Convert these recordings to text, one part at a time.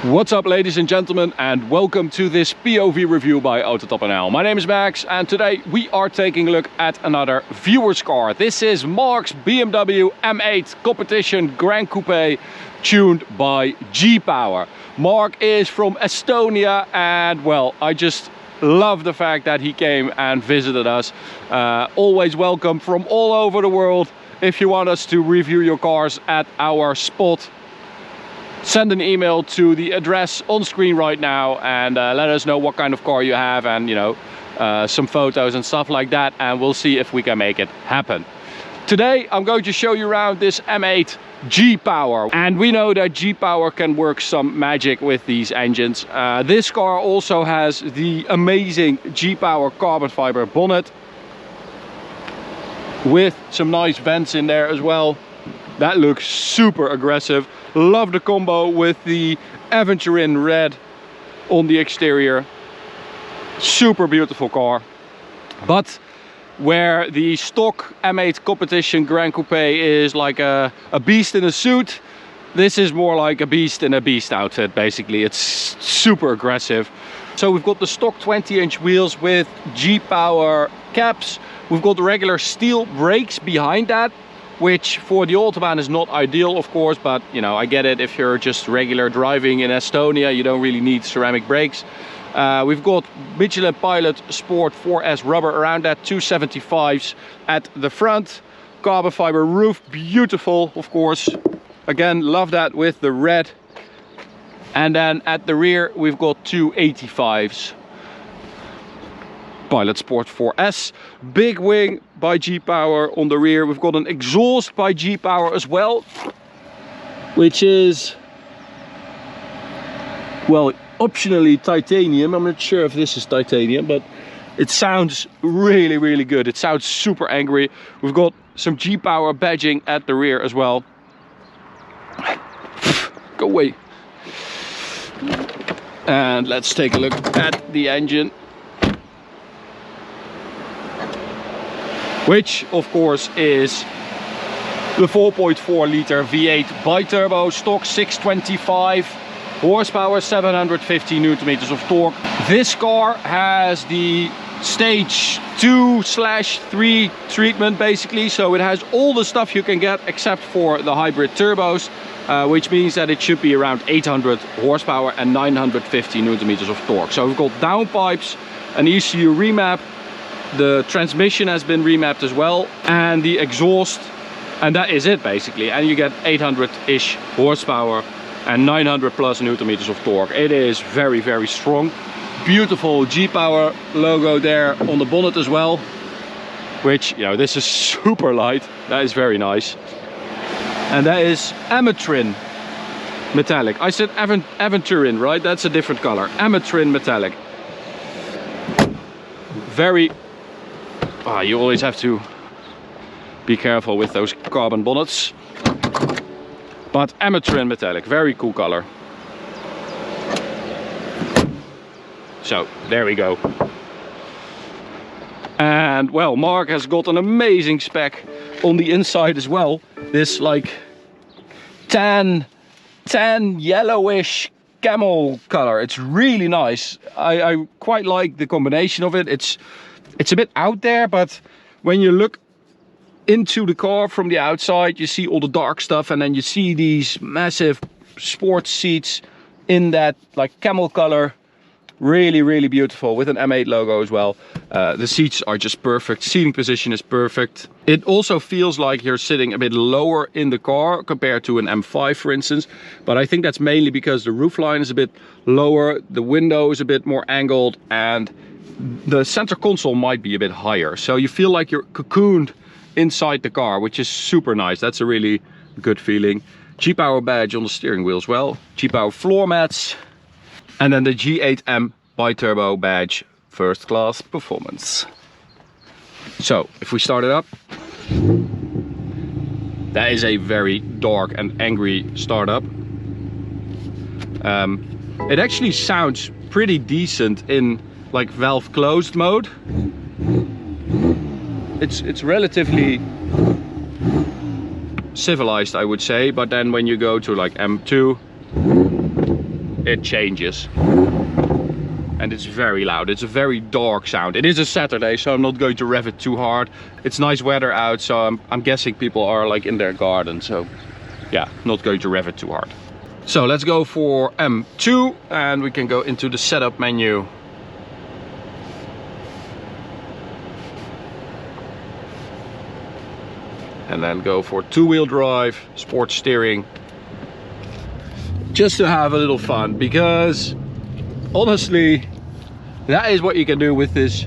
What's up, ladies and gentlemen, and welcome to this POV review by Autobahn. My name is Max, and today we are taking a look at another viewer's car. This is Mark's BMW M8 Competition Gran Coupe, tuned by G-Power. Mark is from Estonia, and well, I just love the fact that he came and visited us. Always welcome from all over the world. If you want us to review your cars at our spot, send an email to the address on screen right now and let us know what kind of car you have, and some photos and stuff like that, and we'll see if we can make it happen. Today I'm going to show you around this M8 G-Power, and we know that G-Power can work some magic with these engines. This car also has the amazing G-Power carbon fiber bonnet with some nice vents in there as well. That looks super aggressive. Love the combo with the Aventurine red on the exterior. Super beautiful car. But where the stock M8 Competition Gran Coupe is like a beast in a suit, this is more like a beast in a beast outfit, basically. It's super aggressive. So we've got the stock 20-inch wheels with G-Power caps. We've got the regular steel brakes behind that, which for the Autobahn is not ideal, of course, but I get it. If you're just regular driving in Estonia, you don't really need ceramic brakes. We've got Michelin Pilot Sport 4S rubber around that, 275s at the front. Carbon fiber roof, beautiful, of course. Again, love that with the red. And then at the rear, we've got 285s. Pilot Sport 4S, big wing by G-Power on the rear. We've got an exhaust by G-Power as well, which is, well, optionally titanium. I'm not sure if this is titanium, but it sounds really, really good. It sounds super angry. We've got some G-Power badging at the rear as well. Go away. And let's take a look at the engine, which of course is the 4.4 liter V8 bi-turbo, stock 625 horsepower, 750 newton meters of torque. This car has the stage 2/3 treatment, basically, so it has all the stuff you can get except for the hybrid turbos, which means that it should be around 800 horsepower and 950 newton meters of torque. So we've got downpipes, an ECU remap, the transmission has been remapped as well, and the exhaust, and that is it basically. And you get 800-ish horsepower and 900 plus newton meters of torque. It is very, very strong. Beautiful G-Power logo there on the bonnet as well, which, this is super light. That is very nice. And that is Aventurine metallic. I said Aventurine, right? That's a different color. Aventurine metallic. Very, you always have to be careful with those carbon bonnets. But Aventurine metallic, very cool color. So there we go. And well, Mark has got an amazing spec on the inside as well. This like tan yellowish camel color. It's really nice. I quite like the combination of it. It's a bit out there, but when you look into the car from the outside, you see all the dark stuff, and then you see these massive sports seats in that like camel color. Really, really beautiful, with an M8 logo as well. The seats are just perfect. Seating position is perfect. It also feels like you're sitting a bit lower in the car compared to an M5, for instance. But I think that's mainly because the roofline is a bit lower, the window is a bit more angled, and the center console might be a bit higher. So you feel like you're cocooned inside the car, which is super nice. That's a really good feeling. G-Power badge on the steering wheel as well. G-Power floor mats. And then the G8M bi-turbo badge, first class performance. So if we start it up, that is a very dark and angry startup. It actually sounds pretty decent in like valve closed mode. It's relatively civilized, I would say, but then when you go to like M2, it changes. And it's very loud. It's a very dark sound. It is a Saturday, so I'm not going to rev it too hard. It's nice weather out, so I'm guessing people are like in their garden. So yeah, not going to rev it too hard. So let's go for M2 and we can go into the setup menu. And then go for two-wheel drive, sport steering. Just to have a little fun, because honestly, that is what you can do with this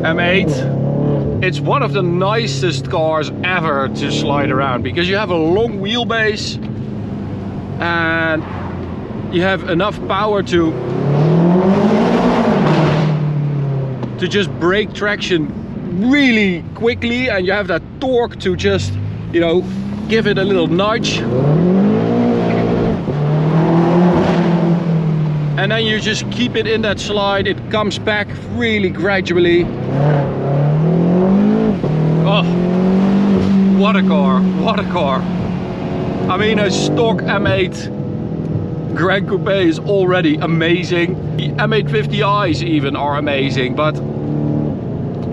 M8. It's one of the nicest cars ever to slide around, because you have a long wheelbase and you have enough power to just break traction really quickly, and you have that torque to just, you know, give it a little nudge. And then you just keep it in that slide. It comes back really gradually. Oh, what a car, what a car. I mean, a stock M8 Gran Coupe is already amazing. The M850i's even are amazing, but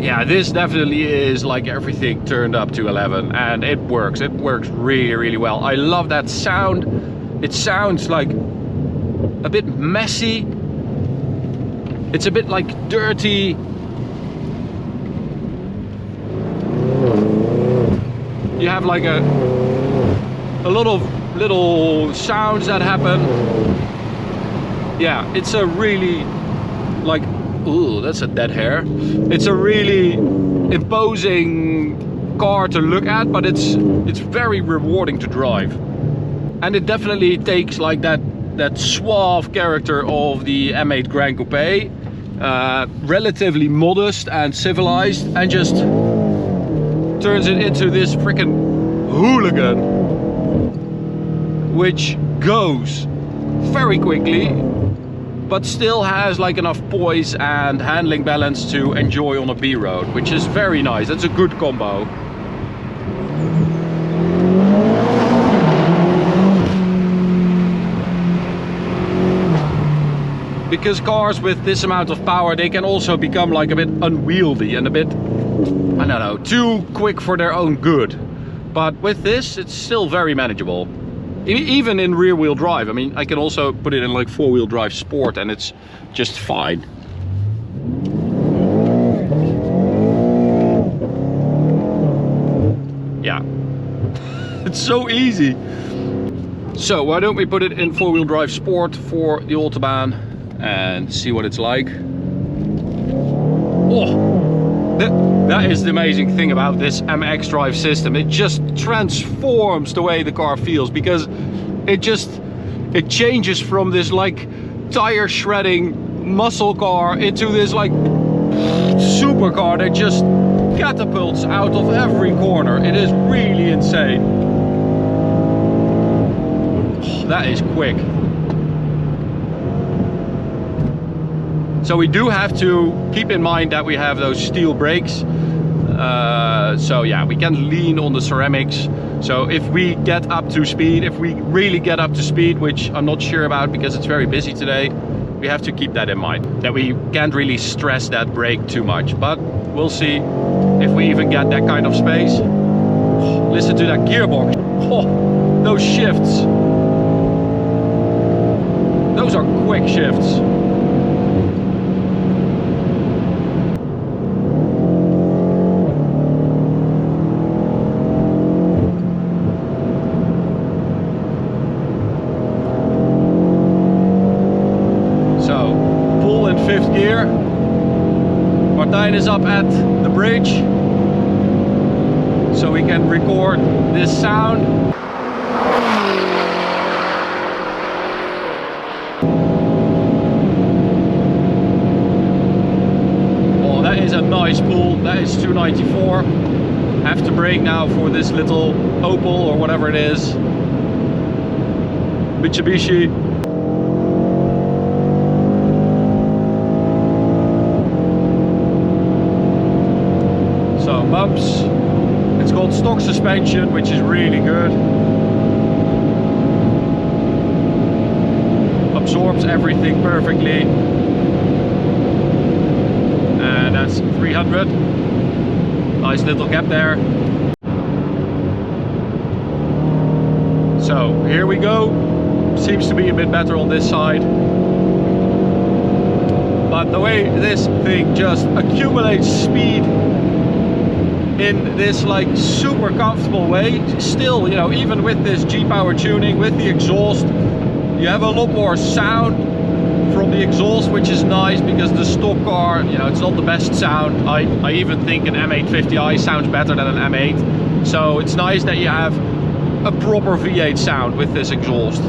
yeah, this definitely is like everything turned up to 11, and it works really, really well. I love that sound. It sounds like a bit messy. It's a bit like dirty. You have like a lot of little sounds that happen. Yeah, it's a really like, ooh, that's a dead hair. It's a really imposing car to look at, but it's very rewarding to drive. And it definitely takes like that suave character of the M8 Gran Coupe, relatively modest and civilized, and just turns it into this freaking hooligan, which goes very quickly, but still has like enough poise and handling balance to enjoy on a B road, which is very nice. That's a good combo. Because cars with this amount of power, they can also become like a bit unwieldy and a bit, I don't know, too quick for their own good. But with this, it's still very manageable. Even in rear wheel drive. I mean, I can also put it in like four-wheel drive sport and it's just fine. Yeah, it's so easy. So why don't we put it in four-wheel drive sport for the Autobahn and see what it's like. Oh, that is the amazing thing about this MX drive system. It just transforms the way the car feels, because it changes from this like tire shredding muscle car into this like supercar that just catapults out of every corner. It is really insane. Oh, that is quick. So we do have to keep in mind that we have those steel brakes. So yeah, we can lean on the ceramics. So if we get up to speed, if we really get up to speed, which I'm not sure about because it's very busy today, we have to keep that in mind, that we can't really stress that brake too much. But we'll see if we even get that kind of space. Oh, listen to that gearbox. Oh, those shifts. Those are quick shifts. Fifth gear. Martijn is up at the bridge, so we can record this sound. Oh, that is a nice pull. That is 294. Have to brake now for this little Opel or whatever it is. Mitsubishi. Bumps. It's called stock suspension, which is really good. absorbs everything perfectly. And that's 300. Nice little gap there. So here we go. Seems to be a bit better on this side. But the way this thing just accumulates speed in this like super comfortable way, still, you know, even with this G-Power tuning, with the exhaust, you have a lot more sound from the exhaust, which is nice, because the stock car, you know, it's not the best sound. I even think an M850i sounds better than an M8. So it's nice that you have a proper V8 sound with this exhaust.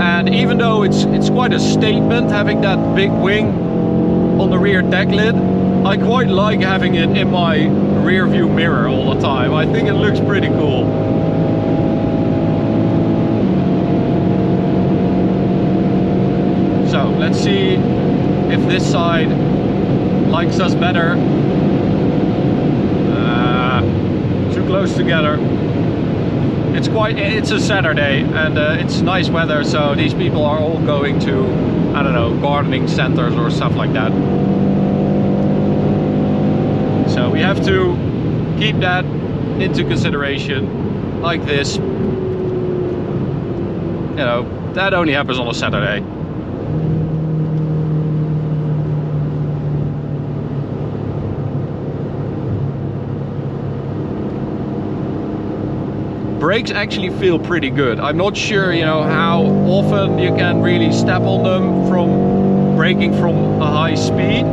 And even though it's quite a statement having that big wing on the rear deck lid, I quite like having it in my rear view mirror all the time. I think it looks pretty cool. So let's see if this side likes us better. Too close together. It's a Saturday and it's nice weather, so these people are all going to, I don't know, gardening centers or stuff like that. So we have to keep that into consideration, like this. You know, that only happens on a Saturday. Brakes actually feel pretty good. I'm not sure, you know, how often you can really step on them from braking from a high speed,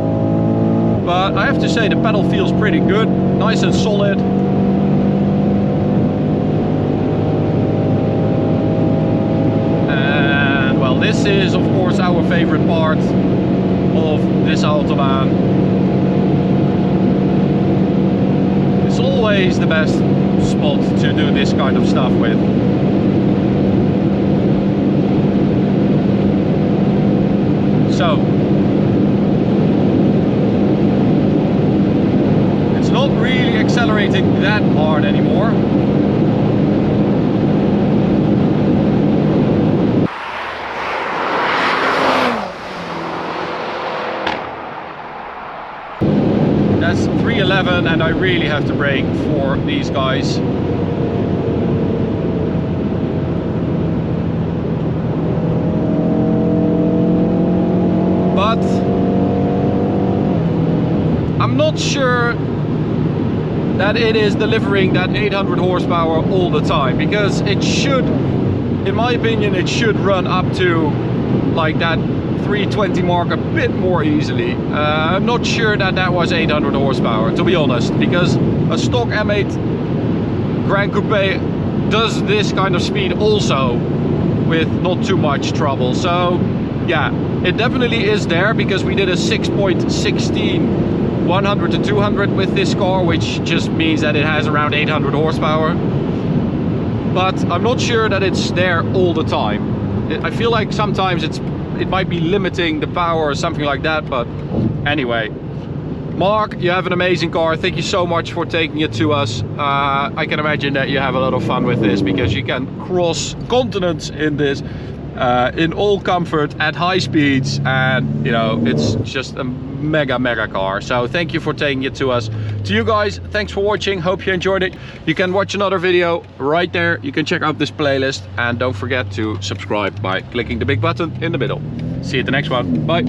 but I have to say the pedal feels pretty good, nice and solid. And well, this is of course our favorite part of this Autobahn. It's always the best spot to do this kind of stuff with. So it's not really accelerating that hard anymore. That's 311 and I really have to brake for these guys. But I'm not sure that it is delivering that 800 horsepower all the time, because it should, in my opinion, it should run up to like that 320 mark a bit more easily. I'm not sure that that was 800 horsepower, to be honest, because a stock M8 Gran Coupe does this kind of speed also with not too much trouble. So yeah, it definitely is there, because we did a 6.16 100 to 200 with this car, which just means that it has around 800 horsepower. But I'm not sure that it's there all the time. I feel like sometimes it might be limiting the power or something like that. But anyway, Mark, you have an amazing car. Thank you so much for taking it to us. I can imagine that you have a lot of fun with this, because you can cross continents in this in all comfort at high speeds, and you know, it's just a mega car. So thank you for taking it to us. To you guys, thanks for watching. Hope you enjoyed it. You can watch another video right there. You can check out this playlist, and don't forget to subscribe by clicking the big button in the middle. See you at the next one. Bye.